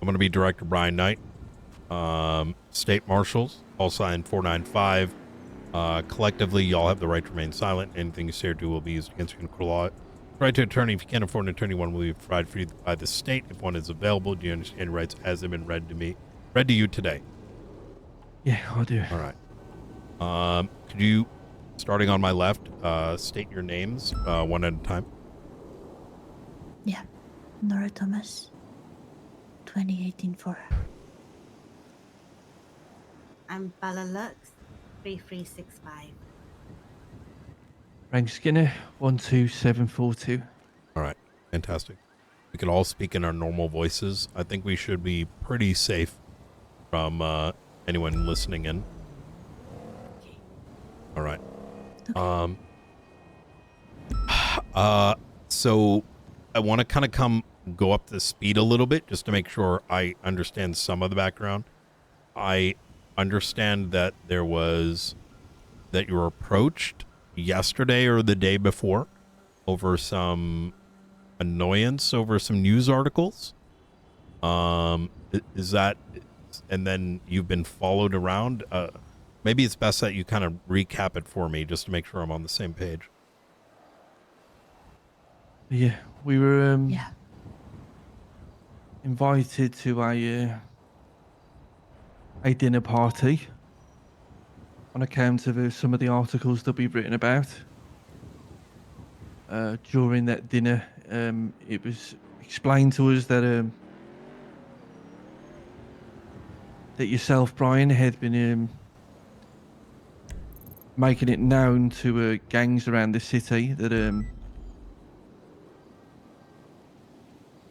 I'm going to be Director Brian Knight. State Marshals, all signed 495. Collectively, y'all have the right to remain silent. Anything you say or do will be used against you in court of law. Right to attorney. If you can't afford an attorney, one will be provided for you by the state. If one is available, do you understand your rights as they've been read to you today? Yeah, I do. All right. Could you, starting on my left, state your names one at a time? Yeah. Nora Thomas, 2018-4. I'm Bella Lux, 3365. Frank Skinner, 12742. All right. Fantastic. We could all speak in our normal voices. I think we should be pretty safe from anyone listening in. Okay. All right. Okay. So I want to kind of go up the speed a little bit just to make sure I understand some of the background. I understand that you were approached yesterday or the day before over some annoyance over some news articles. Is that, and then you've been followed around? Maybe it's best that you kind of recap it for me just to make sure I'm on the same page. Yeah, we were Yeah. invited to a dinner party on account of some of the articles that we've written about. During that dinner, it was explained to us that that yourself, Brian, had been making it known to gangs around the city that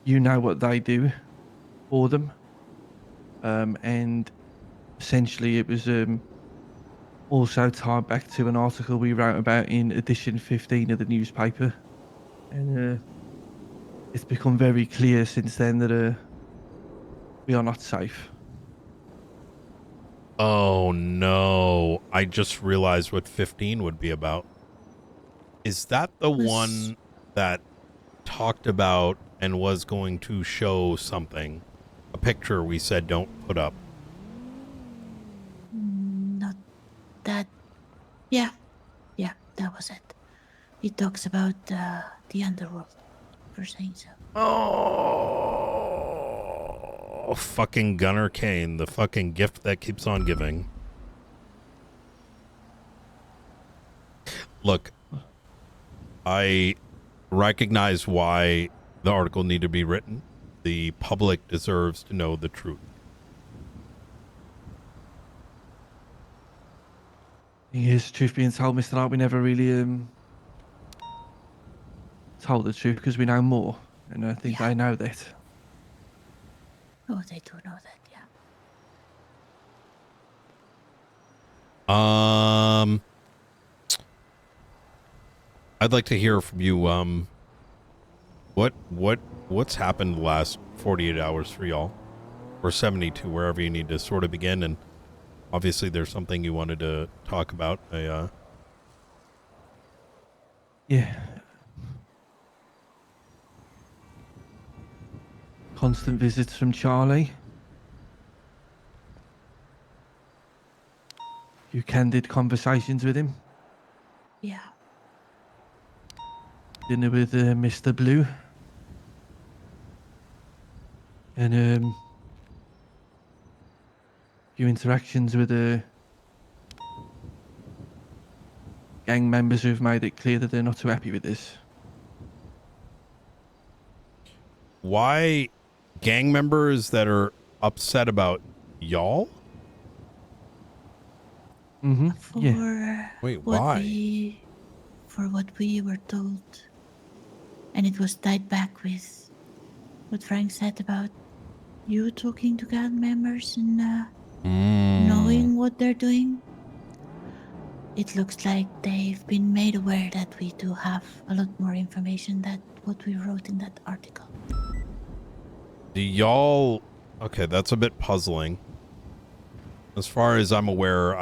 you know what they do for them, and essentially it was also tied back to an article we wrote about in edition 15 of the newspaper, and it's become very clear since then that we are not safe. Oh no, I just realized what 15 would be about. Is that the one that talked about and was going to show something? A picture we said don't put up. Not that. Yeah. Yeah, that was it. It talks about the underworld, for saying so. Oh, fucking Gunnar Kane, the fucking gift that keeps on giving. Look, I recognize why the article needed to be written. The public deserves to know the truth. Yes, truth being told, Mr. Knight, we never really told the truth because we know more, and I think they know that. Oh, they do know that, yeah. I'd like to hear from you. What's happened the last 48 hours for y'all, or 72, wherever you need to sort of begin. And obviously, there's something you wanted to talk about. Yeah. Constant visits from Charlie. You candid conversations with him. Yeah. Dinner with Mr. Blue. And few interactions with gang members who've made it clear that they're not too happy with this. Why gang members that are upset about y'all? Mm-hmm. For Wait, why? For what we were told. And it was tied back with what Frank said about you talking to gang members and knowing what they're doing. It looks like they've been made aware that we do have a lot more information than what we wrote in that article. Do y'all... Okay, that's a bit puzzling. As far as I'm aware,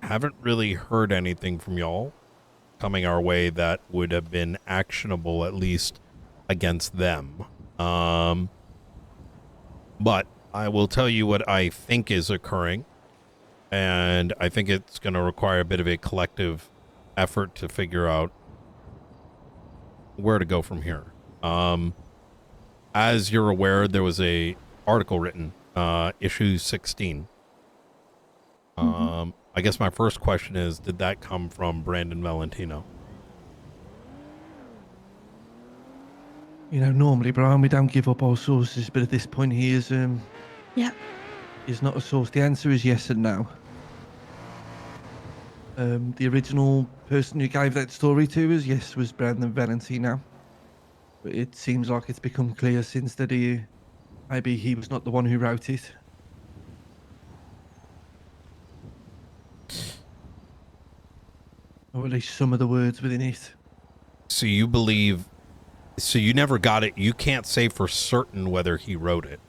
haven't really heard anything from y'all coming our way that would have been actionable, at least against them. But I will tell you what I think is occurring, and I think it's going to require a bit of a collective effort to figure out where to go from here. As you're aware, there was a article written, issue 16. I guess my first question is, did that come from Brandon Valentino? You know, normally, Brian, we don't give up our sources, but at this point, he is Yeah. not a source. The answer is yes and no. The original person who gave that story to us, yes, was Brandon Valentino. But it seems like it's become clear since that maybe he was not the one who wrote it. Or at least some of the words within it. So you believe, so you never got it. You can't say for certain whether he wrote it.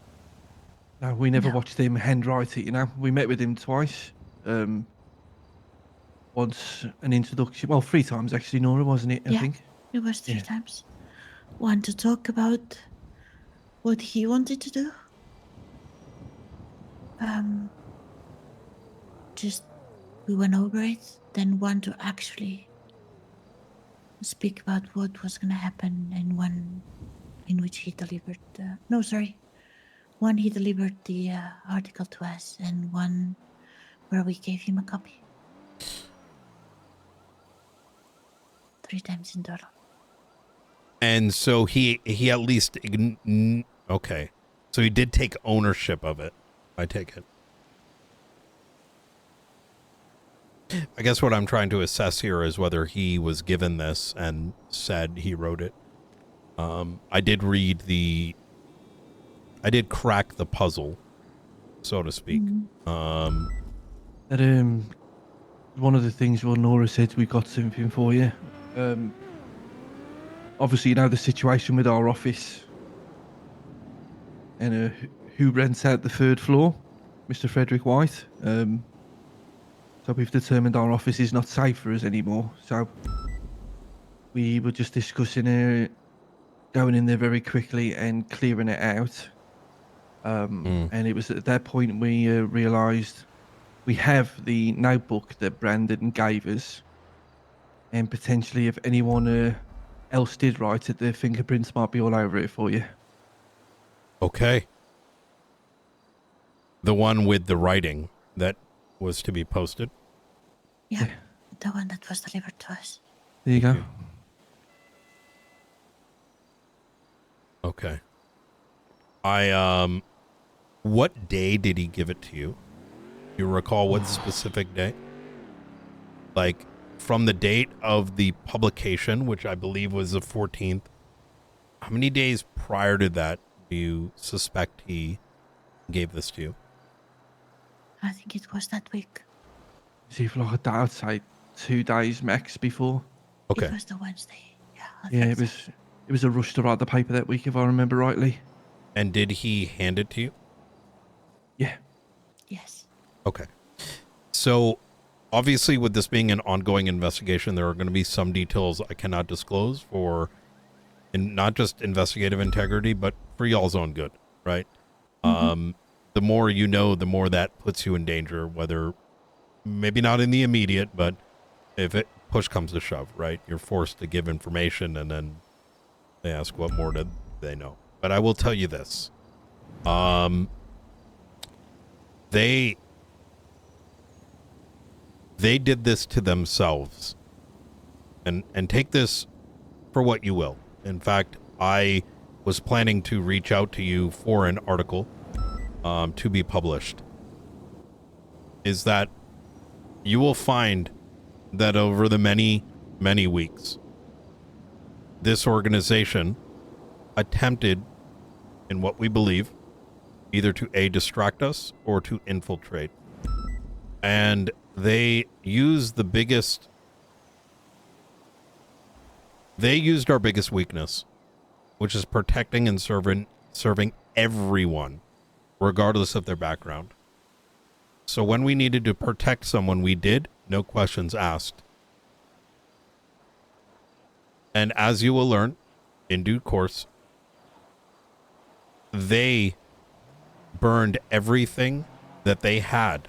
No, we never No. watched him handwrite it, you know. We met with him twice. Once an introduction, well, 3 times actually, Nora, wasn't it? I Yeah. think. It was 3 Yeah. times. One to talk about what he wanted to do. Just we went over it. Then one to actually speak about what was gonna happen, and one in which he delivered. No, sorry. One he delivered the article to us, and one where we gave him a copy. 3 times in total. And so he at least okay. So he did take ownership of it. I take it. I guess what I'm trying to assess here is whether he was given this and said he wrote it. I did crack the puzzle, so to speak. That one of the things Nora said, we got something for you. Obviously, you know the situation with our office and who rents out the 3rd floor, Mr. Frederick White. So we've determined our office is not safe for us anymore. So we were just discussing going in there very quickly and clearing it out. And it was at that point we realised we have the notebook that Brandon gave us, and potentially if anyone else did write it, their fingerprints might be all over it for you. Okay. The one with the writing that was to be posted. Yeah, the one that was delivered to us. There you go. Okay. What day did he give it to you? You recall what specific day? Like, from the date of the publication, which I believe was the 14th, how many days prior to that do you suspect he gave this to you? I think it was that week. See, for like I'd say 2 days max before. Okay. It was the Wednesday. Yeah, I Yeah, think it was a rush to write the paper that week, if I remember rightly. And did he hand it to you? Yeah. Yes. Okay. So, obviously, with this being an ongoing investigation, there are going to be some details I cannot disclose for, and not just investigative integrity, but for y'all's own good, right? The more you know, the more that puts you in danger, whether maybe not in the immediate, but if it push comes to shove, right? You're forced to give information, and then they ask what more do they know. But I will tell you this. They did this to themselves. And take this for what you will. In fact, I was planning to reach out to you for an article to be published. Is that you will find that over the many, many weeks, this organization attempted, in what we believe, either to A, distract us or to infiltrate. And they used our biggest weakness, which is protecting and serving everyone, regardless of their background. So when we needed to protect someone, we did, no questions asked. And as you will learn in due course, they burned everything that they had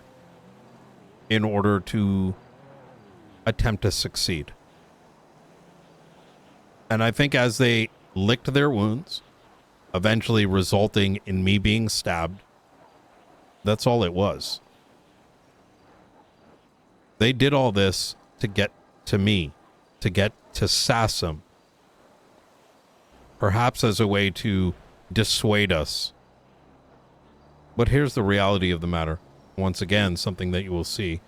in order to attempt to succeed. And I think as they licked their wounds, eventually resulting in me being stabbed, that's all it was. They did all this to get to me, to get to Sassam, perhaps as a way to dissuade us. But here's the reality of the matter. Once again, something that you will see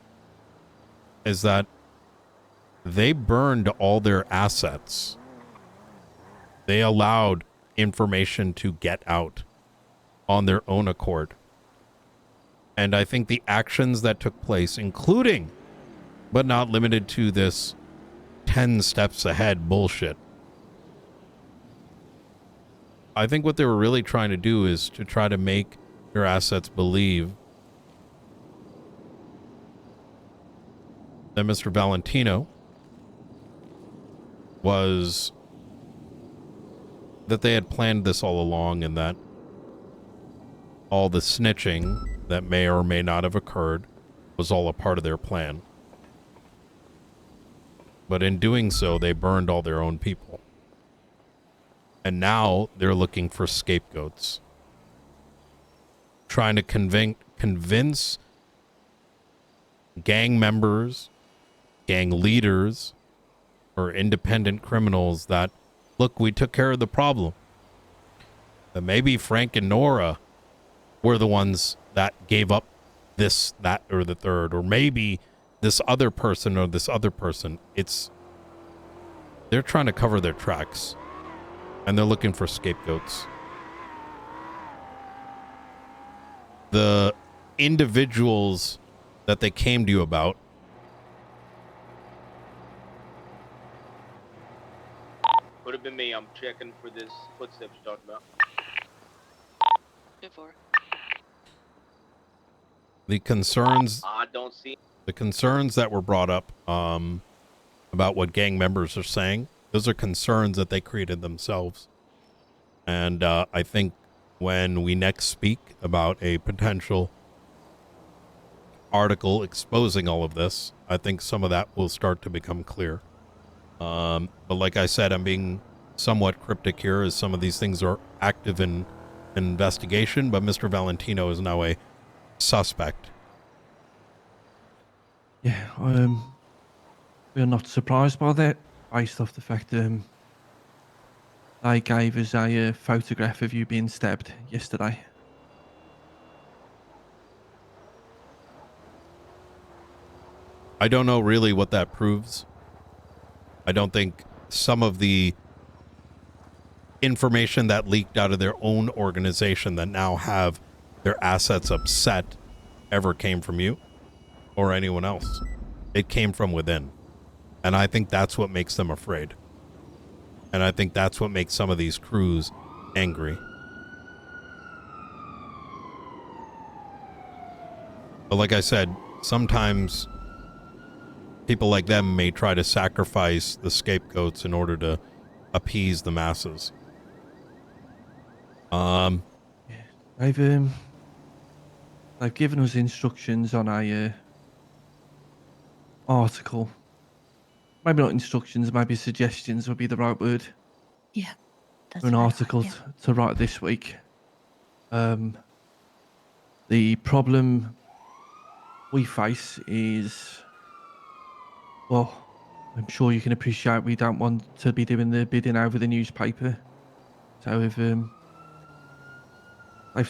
is that they burned all their assets. They allowed information to get out on their own accord. And I think the actions that took place, including, but not limited to, this 10 steps ahead bullshit, I think what they were really trying to do is to try to make your assets believe that Mr. Valentino was, that they had planned this all along, and that all the snitching that may or may not have occurred was all a part of their plan. But in doing so, they burned all their own people. And now they're looking for scapegoats. Trying to convince gang members, gang leaders, or independent criminals that, look, we took care of the problem. That maybe Frank and Nora were the ones that gave up this, that, or the third. Or maybe this other person or this other person. They're trying to cover their tracks. And they're looking for scapegoats. The individuals that they came to you about, Would have been me. I'm checking for this footsteps you talked about. Before. the concerns I don't see. the concerns that were brought up about what gang members are saying, those are concerns that they created themselves. And I think when we next speak about a potential article exposing all of this, I think some of that will start to become clear. But like I said, I'm being somewhat cryptic here, as some of these things are active in investigation, but Mr. Valentino is now a suspect. Yeah, we're not surprised by that, based off the fact they gave us a photograph of you being stabbed yesterday. I don't know really what that proves. I don't think some of the information that leaked out of their own organization that now have their assets upset ever came from you or anyone else. It came from within. And I think that's what makes them afraid. And I think that's what makes some of these crews angry. But like I said, sometimes people like them may try to sacrifice the scapegoats in order to appease the masses. They've given us instructions on a article. Maybe not instructions, maybe suggestions would be the right word. Yeah, that's For an what I article thought, yeah. to write this week. The problem we face is, well, I'm sure you can appreciate we don't want to be doing the bidding over the newspaper. So if they've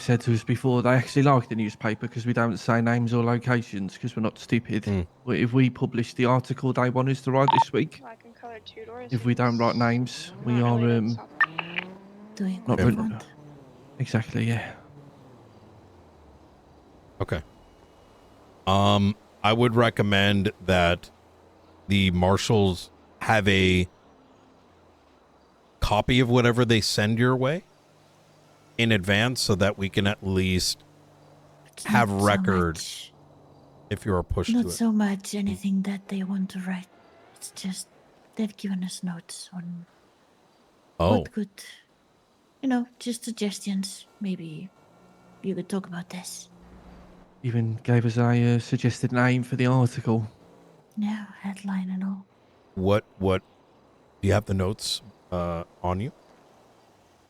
said to us before they actually like the newspaper because we don't say names or locations because we're not stupid. But if we publish the article they want us to write this week, Black and colored two-door if we don't write names, we not are related, so- Doing not what they really- want. exactly, yeah. Okay. I would recommend that the marshals have a copy of whatever they send your way in advance so that we can at least It's have not so record much- if you're pushed Not to it. so much anything that they want to write. It's just they've given us notes on Oh, what could, just suggestions. Maybe you could talk about this. Even gave us a suggested name for the article. No, headline and all. What do you have the notes on you?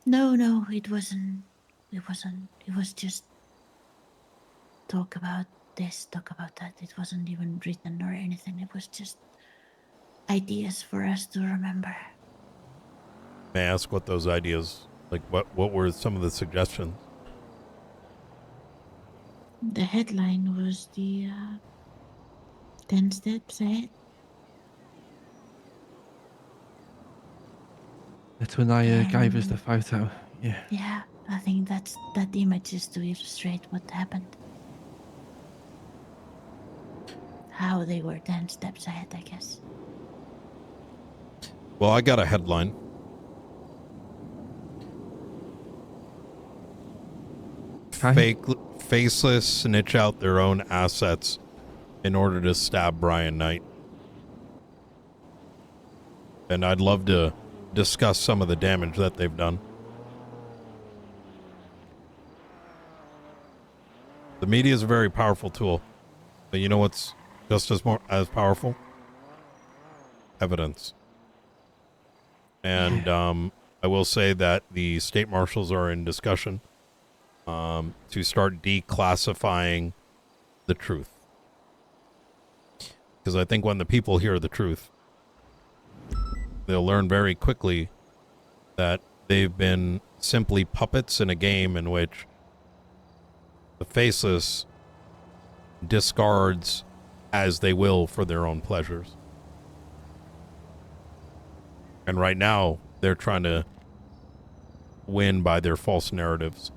No, it wasn't. It wasn't. It was just talk about this, talk about that. It wasn't even written or anything. It was just ideas for us to remember. May I ask what those ideas, like what were some of the suggestions? The headline was the 10 steps ahead. That's when they gave us the photo. Yeah. Yeah, I think that image is to illustrate what happened. How they were 10 steps ahead, I guess. Well, I got a headline. Okay. Faceless snitch out their own assets in order to stab Brian Knight. And I'd love to discuss some of the damage that they've done. The media is a very powerful tool, but you know what's just as powerful? Evidence. And I will say that the state marshals are in discussion to start declassifying the truth. Because I think when the people hear the truth, they'll learn very quickly that they've been simply puppets in a game in which the faceless discards as they will for their own pleasures. And right now, they're trying to win by their false narratives.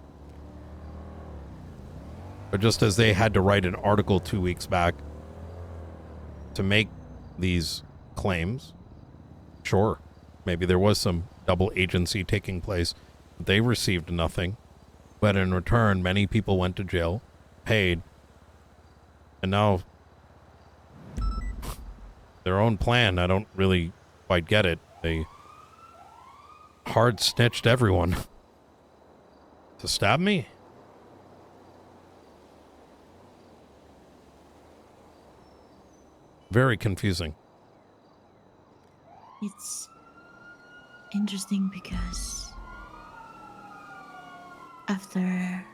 But just as they had to write an article 2 weeks back to make these claims, sure, maybe there was some double agency taking place, but they received nothing. But in return, many people went to jail, paid, and now their own plan, I don't really quite get it. They hard snitched everyone to stab me. Very confusing. It's interesting because after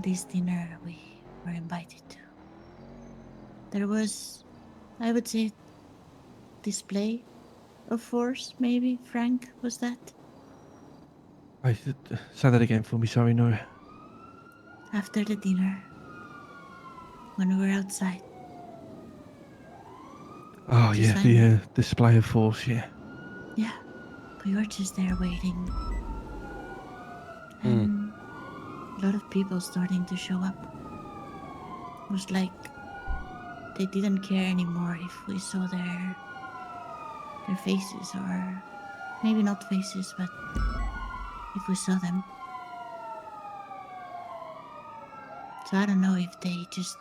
this dinner we were invited to, there was, I would say, display of force, maybe. Frank, was that? Say that again for me, sorry, Nora. After the dinner, when we were outside. Oh, Just yeah, like- the display of force, yeah. Yeah, we were just there waiting. And a lot of people starting to show up. It was like they didn't care anymore if we saw their faces, or maybe not faces, but if we saw them. So I don't know if they just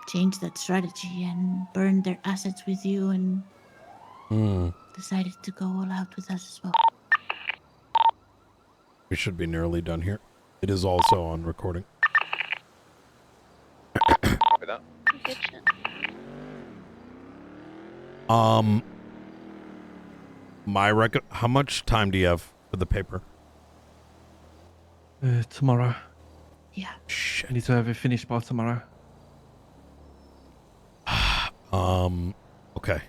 changed that strategy and burned their assets with you and decided to go all out with us as well. We should be nearly done here. It is also on recording. Copy that. Kitchen. How much time do you have for the paper? Tomorrow. Yeah. I need to have it finished by tomorrow. Okay.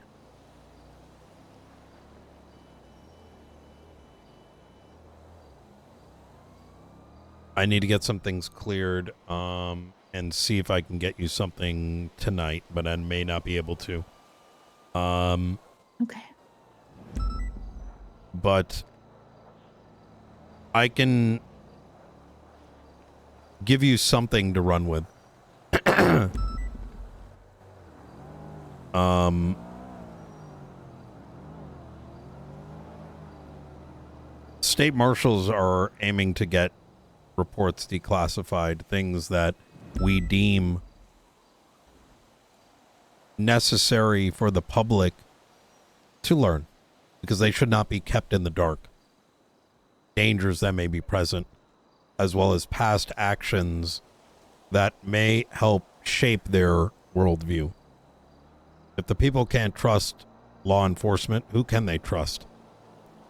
I need to get some things cleared, and see if I can get you something tonight, but I may not be able to. Okay. But I can give you something to run with. State marshals are aiming to get reports declassified, things that we deem necessary for the public to learn, because they should not be kept in the dark. Dangers that may be present. as well as past actions that may help shape their worldview. If the people can't trust law enforcement, who can they trust?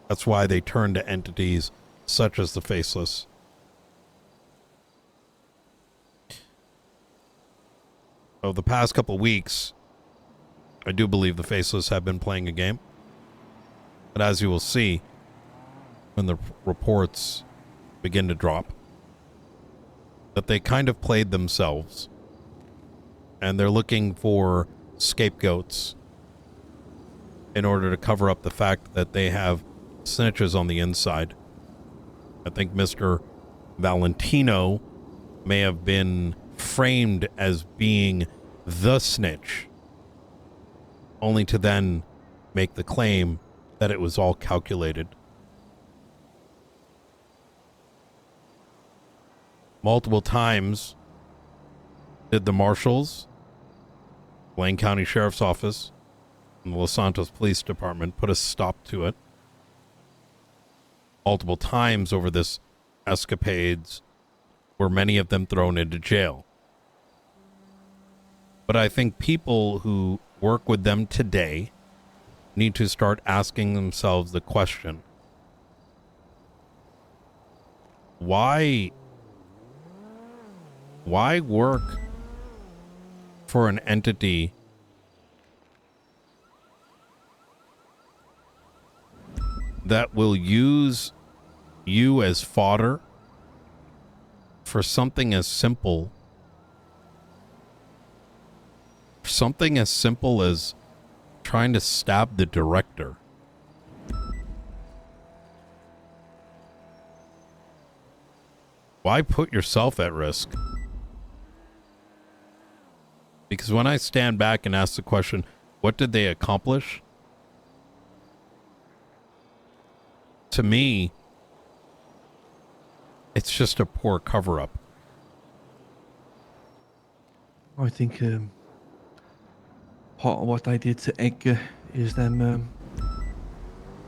That's why they turn to entities such as the Faceless. Over the past couple weeks, I do believe the Faceless have been playing a game. But as you will see, when the reports begin to drop, that they kind of played themselves. And they're looking for scapegoats in order to cover up the fact that they have snitches on the inside. I think Mr. Valentino may have been framed as being the snitch, only to then make the claim that it was all calculated. Multiple times did the marshals, Blaine County Sheriff's Office, and the Los Santos Police Department put a stop to it. Multiple times over this escapades were many of them thrown into jail. But I think people who work with them today need to start asking themselves the question, why work for an entity that will use you as fodder for something as simple as trying to stab the director? Why put yourself at risk? Because when I stand back and ask the question, what did they accomplish? To me, it's just a poor cover-up. I think part of what they did to Edgar is them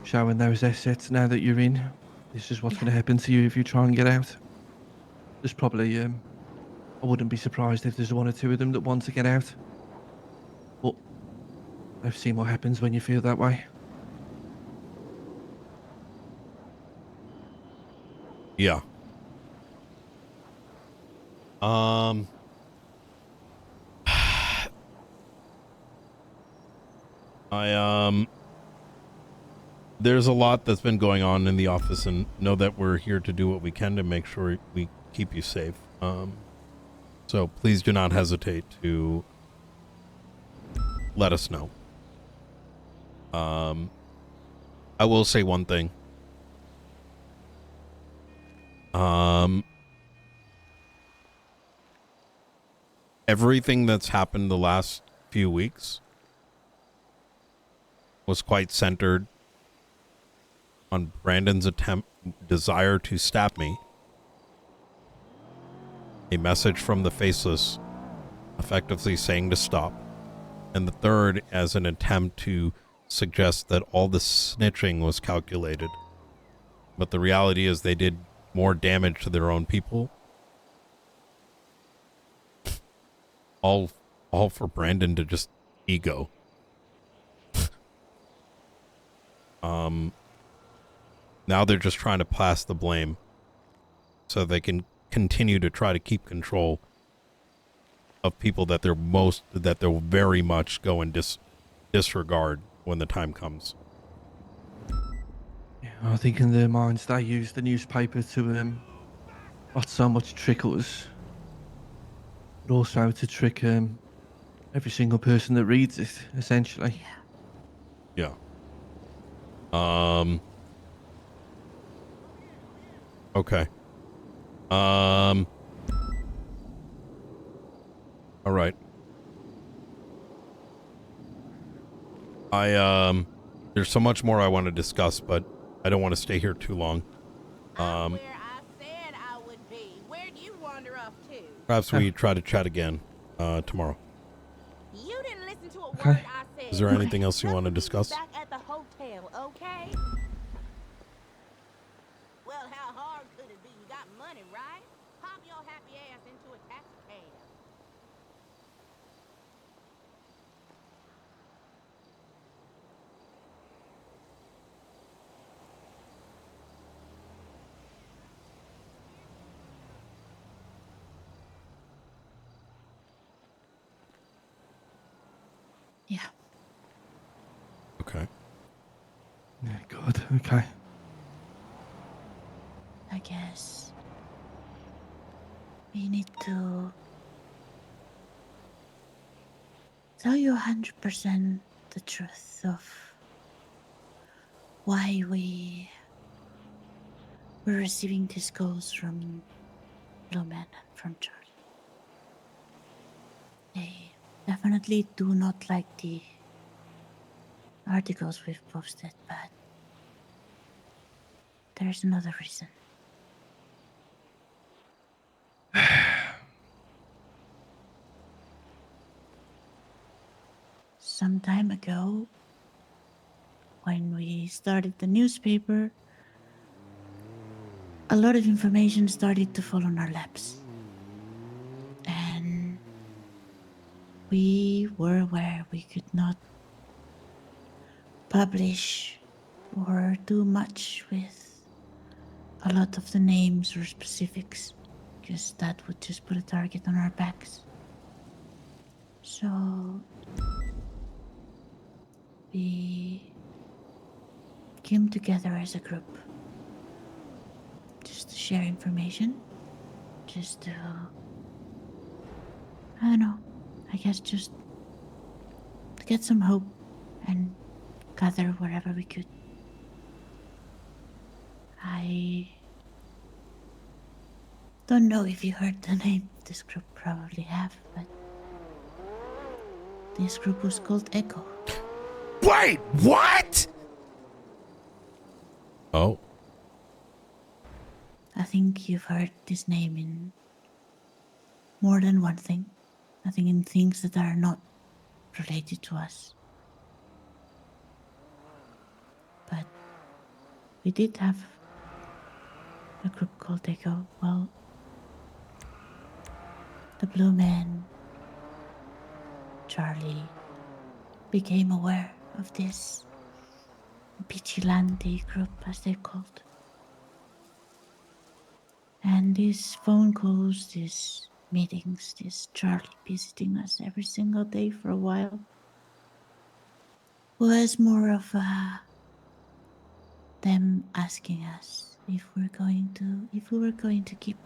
showing those assets now that you're in. This is what's going to happen to you if you try and get out. There's probably, I wouldn't be surprised if there's one or two of them that want to get out. But I've seen what happens when you feel that way. Yeah. There's a lot that's been going on in the office, and know that we're here to do what we can to make sure we keep you safe. So please do not hesitate to let us know. I will say one thing. Everything that's happened the last few weeks was quite centered on Brandon's desire to stab me. A message from the Faceless effectively saying to stop. And the third as an attempt to suggest that all the snitching was calculated. But the reality is they did more damage to their own people. All for Brandon to just ego. Now they're just trying to pass the blame so they can continue to try to keep control of people that they'll very much go and disregard when the time comes. Yeah, I think in their minds they use the newspaper to not so much trick us, but also to trick every single person that reads it, essentially. Yeah. Okay. All right. There's so much more I want to discuss, but I don't want to stay here too long. I'm where I said I would be. Where'd you wander off to? Perhaps we try to chat again tomorrow. You didn't listen to a Okay. word I said. Is there anything else you want to discuss? Back at the hotel, okay? Well, how hard could it be? You got money, right? Yeah. Okay. Yeah, God. Okay. I guess we need to tell you 100% the truth of why we were receiving these calls from Blue Man and from Charlie. They definitely do not like the articles we've posted, but there's another reason. Some time ago, when we started the newspaper, a lot of information started to fall on our laps. And we were aware we could not publish or do much with a lot of the names or specifics, because that would just put a target on our backs. So we came together as a group just to share information, just to, I don't know, I guess just to get some hope and gather wherever we could. I don't know if you heard the name. This group probably have, but this group was called Echo. Wait, what? Oh. I think you've heard this name in more than one thing. I think in things that are not related to us. But we did have a group called Echo. Well, the Blue Man, Charlie, became aware of this vigilante group, as they're called. And these phone calls, these meetings, this Charlie visiting us every single day for a while was more of them asking us if we were going to keep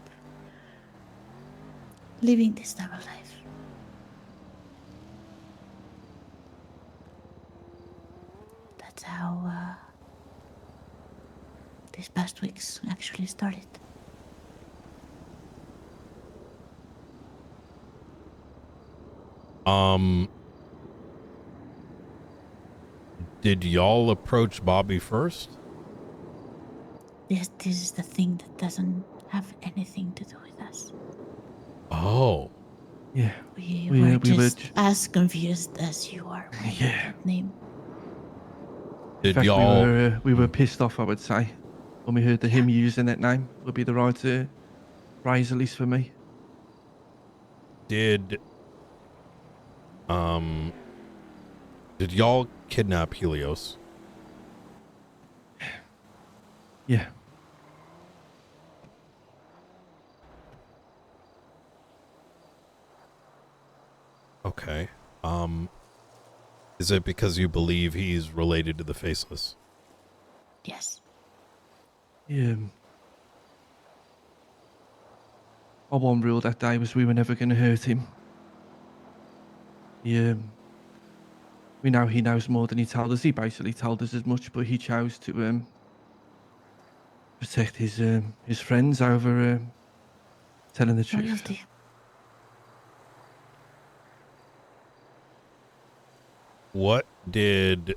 living this double life. That's how these past weeks actually started. Did y'all approach Bobby first? This is the thing that doesn't have anything to do with us. Oh. Yeah. We We- were we were just j- as confused as you are when you Yeah. heard that name. In Did fact, y'all we were pissed off, I would say, when we heard him using that name. Would be the right phrase, at least for me. did did y'all kidnap Helios? Yeah. Okay. Is it because you believe he's related to the Faceless? Yes. Yeah. Our one rule that day was we were never going to hurt him. Yeah. We know he knows more than he told us. He basically told us as much, but he chose to protect his friends over telling the truth. Loyalty. What did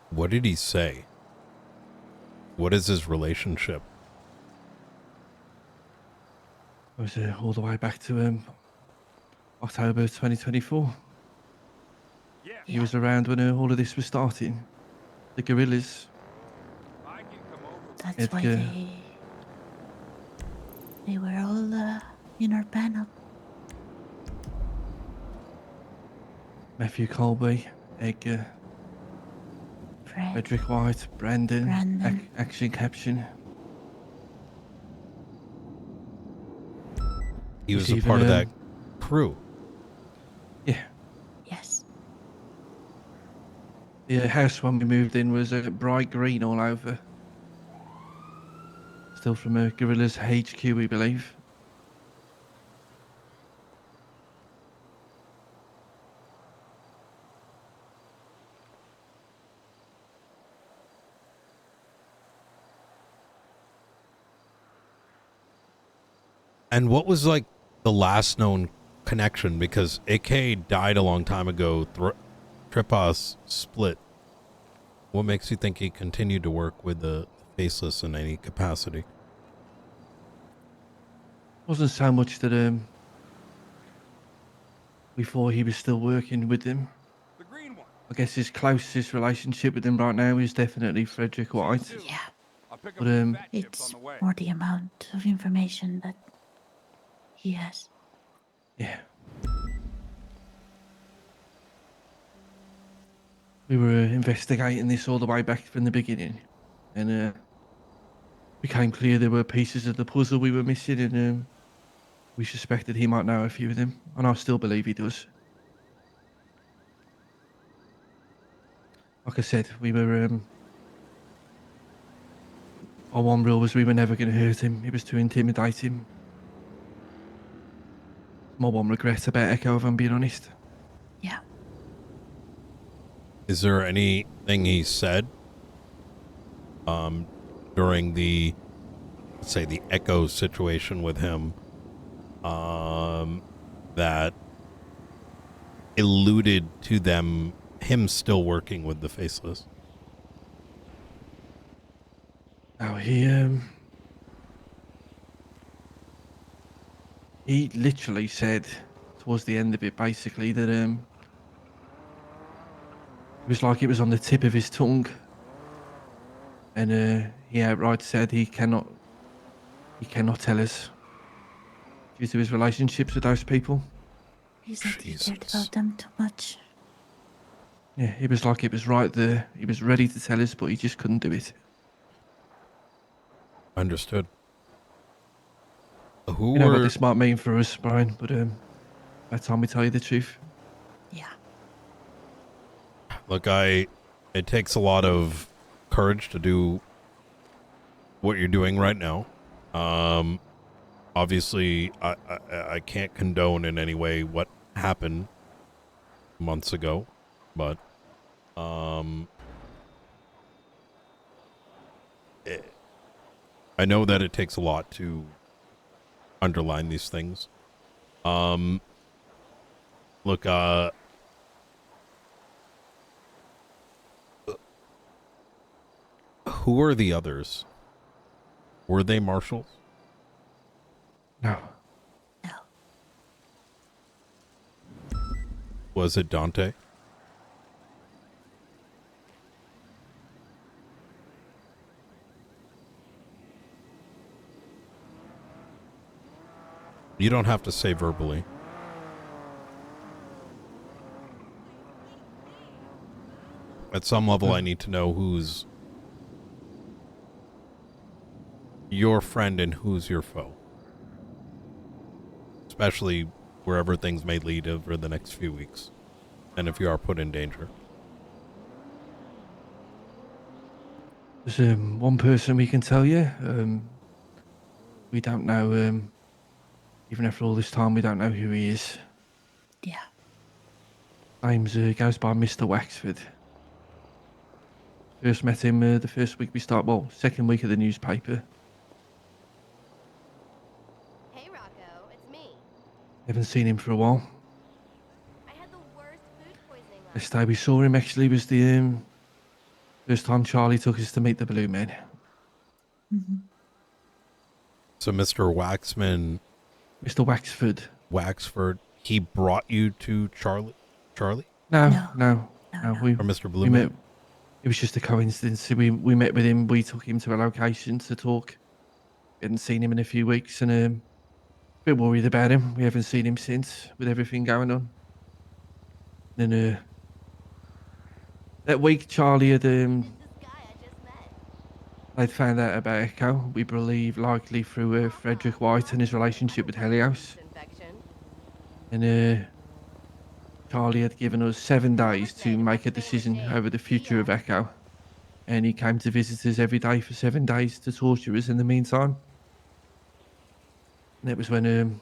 what did he say? What is his relationship? It was all the way back to October 2024. He was around when all of this was starting. The guerrillas. That's why Edgar. they were all in our panel. Matthew Colby, Edgar, Fred, Frederick White, Brandon. Action Caption. He was He's a part of even, that crew. Yeah. Yes. The house when we moved in was bright green all over. Still from Gorilla's HQ, we believe. And what was like the last known connection? Because AK died a long time ago. Tripos split. What makes you think he continued to work with the Faceless in any capacity? Wasn't so much that we thought he was still working with them. The green one. I guess his closest relationship with him right now is definitely Frederick White. Yeah. I'll pick up But some fat chips It's on the way. more the amount of information that he has. Yeah. We were investigating this all the way back from the beginning, and became clear there were pieces of the puzzle we were missing, and we suspected he might know a few of them, and I still believe he does. Like I said, we were. Our one rule was we were never going to hurt him. It was to intimidate him. My one regret about Echo, if I'm being honest. Yeah. Is there anything he said during the, let's say, the Echo situation with him that alluded to him still working with the Faceless? Now he literally said towards the end of it, basically, that it was like it was on the tip of his tongue, and he outright said he cannot tell us due to his relationships with those people. He said he cared Jesus. about them too much. Yeah, it was like it was right there. He was ready to tell us, but he just couldn't do it. Understood. Who You know what were this might mean for us, Brian, but by the time we tell you the truth. Yeah. Look, it takes a lot of courage to do what you're doing right now. Obviously, I can't condone in any way what happened months ago, but I know that it takes a lot to underline these things. Look, who are the others? Were they marshals? No. No. Was it Dante? You don't have to say verbally. At some level, I need to know who's your friend and who's your foe. Especially wherever things may lead over the next few weeks. And if you are put in danger. There's one person we can tell you. We don't know, even after all this time, we don't know who he is. Yeah. Name's goes by Mr. Waxford. First met him the first week we start, second week of the newspaper. Hey Rocco, it's me. Haven't seen him for a while. I had the worst food poisoning Last last day we saw him actually was the first time Charlie took us to meet the Blue Men. Mm-hmm. So Mr. Waxman, Mr. Waxford, he brought you to Charlie? No. No. We Or Mr. Blue we Man? met. It was just a coincidence. We met with him. We took him to a location to talk. We hadn't seen him in a few weeks, and a bit worried about him. We haven't seen him since, with everything going on. Then that week, Charlie had It's this guy I just met. they'd found out about Echo. We believe likely through Frederick White and his relationship with Helios. Infection. and Charlie had given us 7 days What's to it? make What's a your favorite decision day? over the future of Deal. Echo, and he came to visit us every day for 7 days to torture us in the meantime. And it was when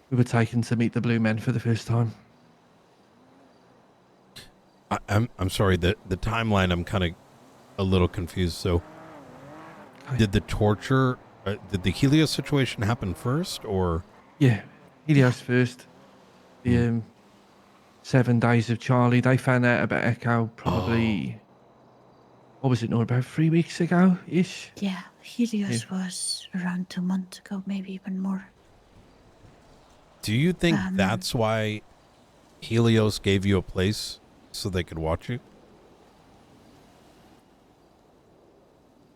we were taken to meet the Blue Men for the first time. I'm sorry. The timeline. I'm kind of a little confused. So, Okay. did the torture? Did the Helios situation happen first, or? Yeah, Helios first. The Hmm. 7 days of Charlie. They found out about Echo Oh, probably, what was it, Nora, about 3 weeks ago ish? Yeah, Helios was around 2 months ago, maybe even more. do you think Um, that's why Helios gave you a place so they could watch you?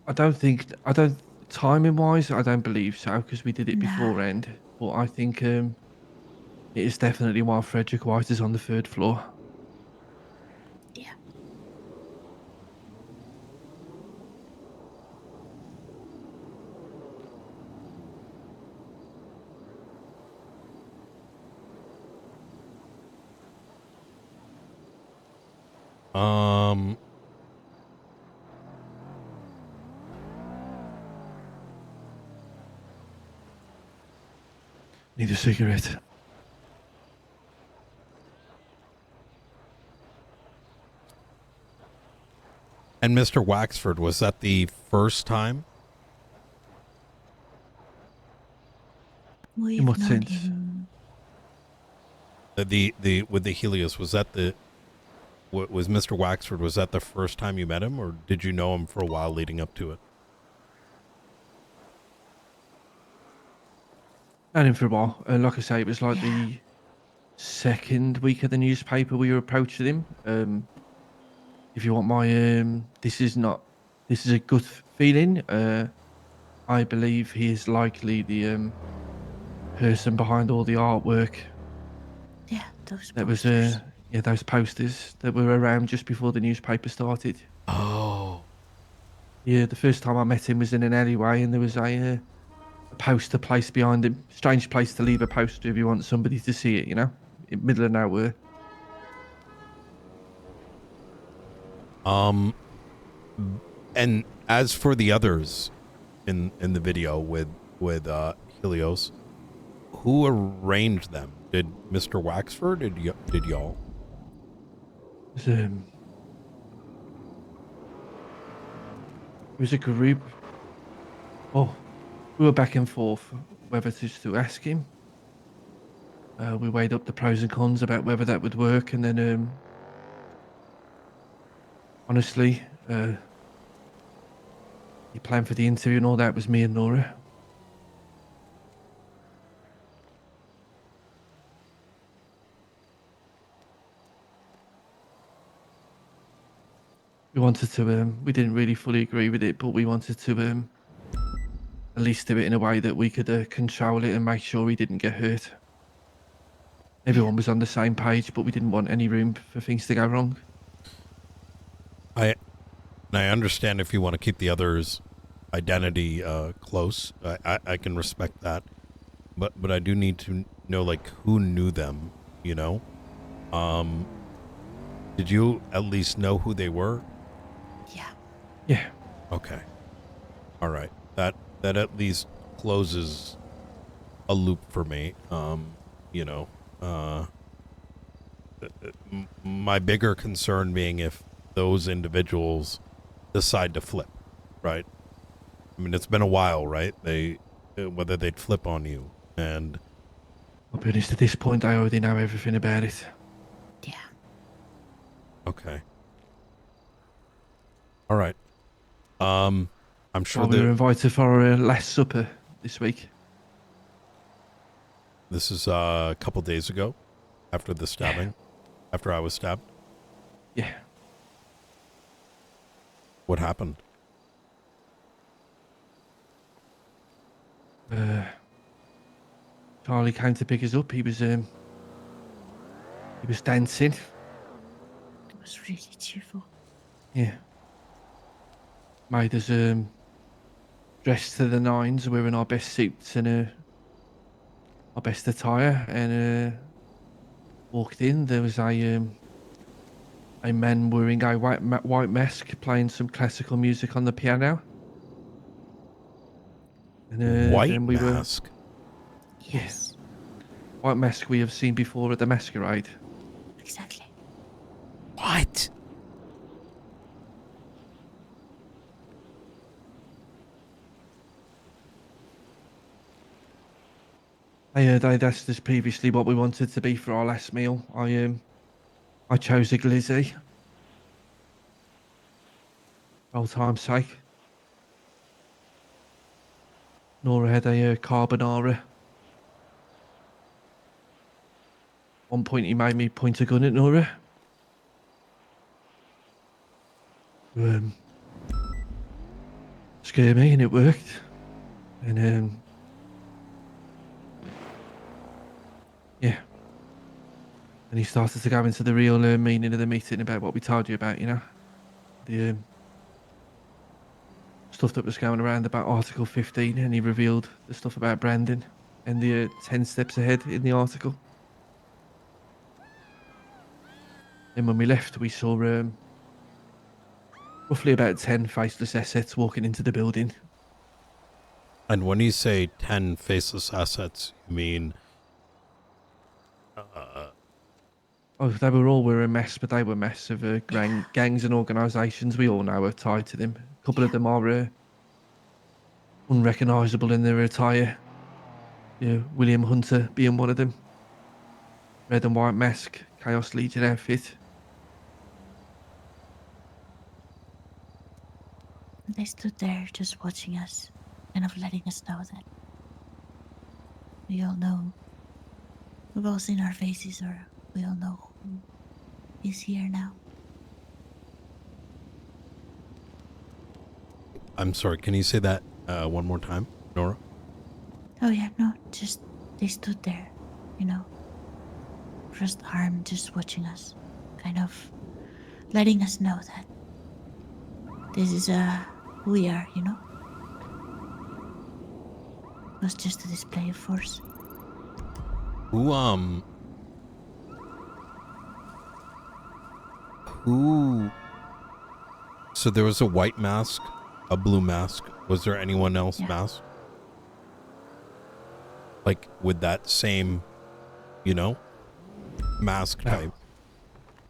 I don't, timing wise, I don't believe so because we did it nah, beforehand. But I think it is definitely while Frederick White is on the 3rd floor. yeah. Um, Need a cigarette. and Mr. Waxford, was that the first time? In We've what known sense? him. The with the Helios, was that the was Mr. Waxford, was that the first time you met him, or did you know him for a while leading up to it? Known him for a while. Like I say, it was like Yeah, the 2nd week of the newspaper we were approaching him. If you want my, this is a good feeling. I believe he is likely the person behind all the artwork yeah, those that was, posters. yeah, those posters that were around just before the newspaper started. Oh, Yeah, the first time I met him was in an alleyway, and there was a poster placed behind him. Strange place to leave a poster if you want somebody to see it, you know, in middle of nowhere. um, and as for the others in the video with Helios, who arranged them? Did Mr. Waxford? Did y'all? It was, it was a group. Oh, we were back and forth whether to ask him. We weighed up the pros and cons about whether that would work, and then honestly, the plan for the interview and all that was me and Nora. We wanted to. We didn't really fully agree with it, but we wanted to at least do it in a way that we could control it and make sure he didn't get hurt. Yeah, Everyone was on the same page, but we didn't want any room for things to go wrong. I and I understand if you want to keep the others' identity close. I can respect that, but I do need to know like who knew them. You know, um, did you at least know who they were? yeah, Yeah, Okay, all right. That at least closes a loop for me. You know, my bigger concern being if those individuals decide to flip, right? I mean, it's been a while, right? They whether they'd flip on you, and I'll be honest. At this point, I already know everything about it. yeah. okay, all right. I'm sure Well, we were that invited for our last supper this week. this is a couple days ago, after the Yeah, stabbing, after I was stabbed. yeah. What happened? Uh, Charlie came to pick us up. He was dancing. It was really cheerful. Yeah, made us dressed to the nines, wearing our best suits, and my best attire and walked in. There was a man wearing a white mask playing some classical music on the piano. And White then we were mask. Yes, white mask we have seen before at the masquerade. exactly. What? They'd asked us previously what we wanted to be for our last meal. I chose a glizzy. For old time's sake. Nora had a carbonara. One point he made me point a gun at Nora. Scare me, and it worked. And yeah. And he started to go into the real meaning of the meeting about what we told you about, you know, the stuff that was going around about Article 15, and he revealed the stuff about Brandon and the 10 steps ahead in the article. Then when we left, we saw roughly about 10 faceless assets walking into the building. And when you say 10 faceless assets, you mean Oh, they were all a mess, but they were a mess of gangs and organisations we all know are tied to them. A couple of them are unrecognisable in their attire. William Hunter being one of them. Red and white mask, Chaos Legion outfit. They stood there just watching us, kind of letting us know that we all know. We've all seen our faces, or we all know who is here now. I'm sorry, can you say that one more time, Nora? Oh yeah, no, just they stood there, you know, crossed arm, just watching us, kind of letting us know that this is who we are, you know. It was just a display of force. Who? So there was a white mask, a blue mask. Was there anyone else Yeah. masked? Like with that same, mask No. type?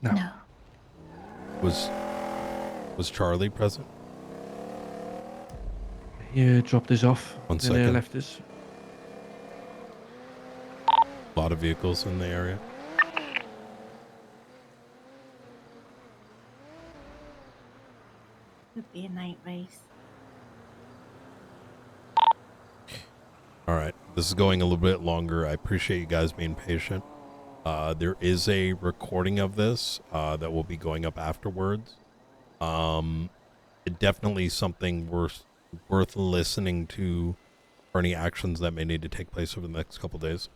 No. Was Charlie present? He dropped us off One and second. left us. A lot of vehicles in the area. Could be a night race. All right, this is going a little bit longer. I appreciate you guys being patient. There is a recording of this that will be going up afterwards. Definitely something worth listening to for any actions that may need to take place over the next couple days.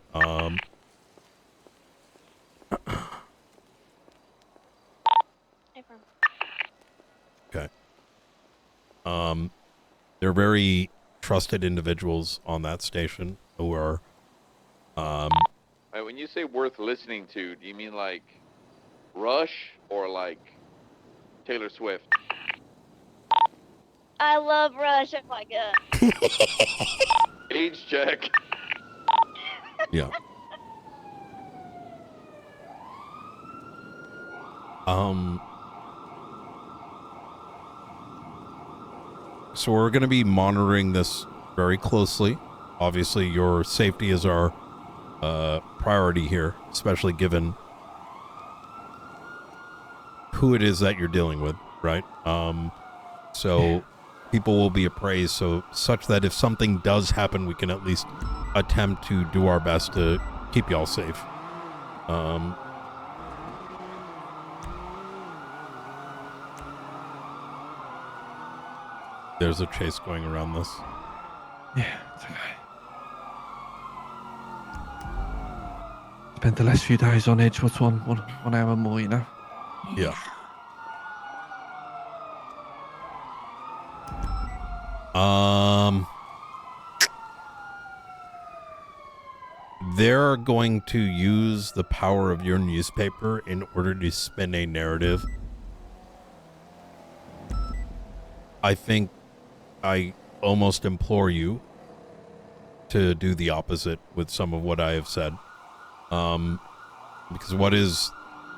Okay. They're very trusted individuals on that station who are When you say worth listening to, do you mean like Rush or like Taylor Swift? I love Rush. Oh my god. Age check. yeah. So we're going to be monitoring this very closely. Obviously, your safety is our priority here, especially given who it is that you're dealing with, right? So people will be appraised such that if something does happen, we can at least attempt to do our best to keep y'all safe. There's a chase going around this. Yeah, it's okay. Spent the last few days on edge. What's one hour more, you know? Yeah. they're going to use the power of your newspaper in order to spin a narrative, I think I almost implore you to do the opposite with some of what I have said. Because what is,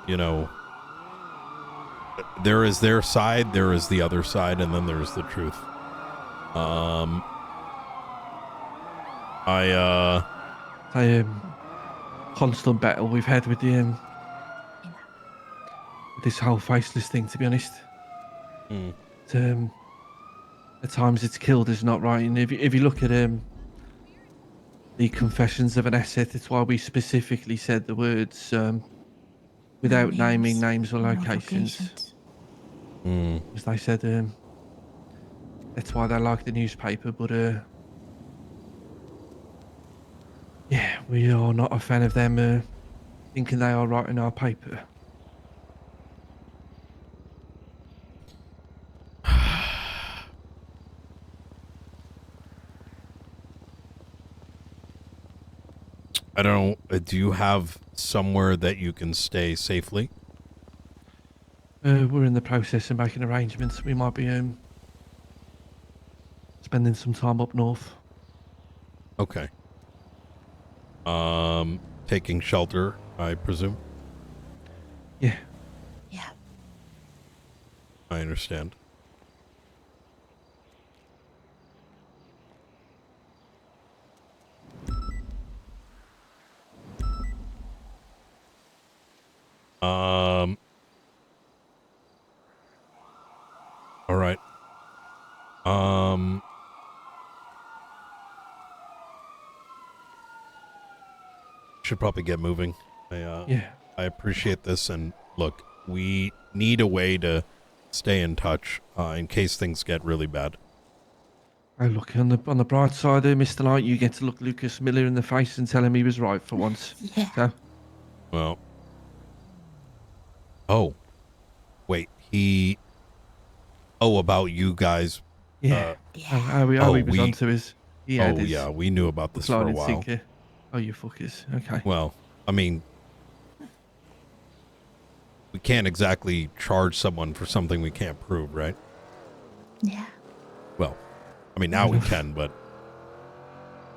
you know, there is their side, there is the other side, and then there's the truth. The constant battle we've had with the with this whole faceless thing, to be honest. It, at times it's killed us, not right. And if you look at the confessions of an asset, it's why we specifically said the words without naming names or no locations. As they said, that's why they like the newspaper. But yeah, we are not a fan of them thinking they are writing our paper. I don't know. Do you have somewhere that you can stay safely? We're in the process of making arrangements. We might be spending some time up north. Okay. Taking shelter, I presume. Yeah. Yeah. I understand. All right. Should probably get moving. Yeah. I appreciate this, and look, we need a way to stay in touch in case things get really bad. Oh, look, on the bright side there, Mr. Light, you get to look Lucas Miller in the face and tell him he was right for once. Yeah. So, Well. Oh. Wait, he... Oh, about you guys. yeah. Yeah. How he was onto his... He had his yeah, we knew about this for a sliding while. sinker. Oh, you fuckers. Okay. Well, I mean... We can't exactly charge someone for something we can't prove, right? Yeah. Well, I mean, now we can, but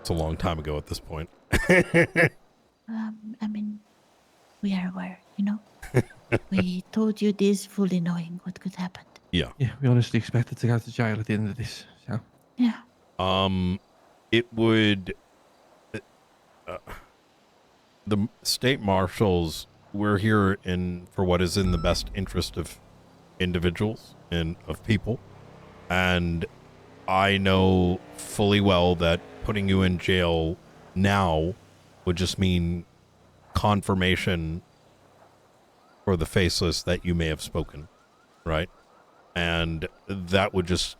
it's a long time ago at this point. I mean, we are aware, you know? We told you this fully knowing what could happen. Yeah. Yeah, we honestly expected to go to jail at the end of this. So, Yeah. It would... the state marshals, we're here for what is in the best interest of individuals and of people. And I know fully well that putting you in jail now would just mean confirmation for the faceless that you may have spoken, right? And that would just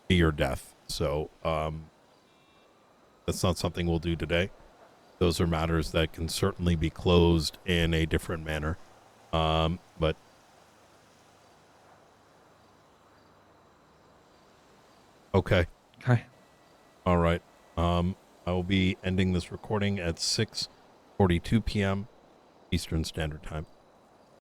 be your death. So, that's not something we'll do today. Those are matters that can certainly be closed in a different manner. But okay. okay. All right. I will be ending this recording at 6:42 p.m. Eastern Standard Time.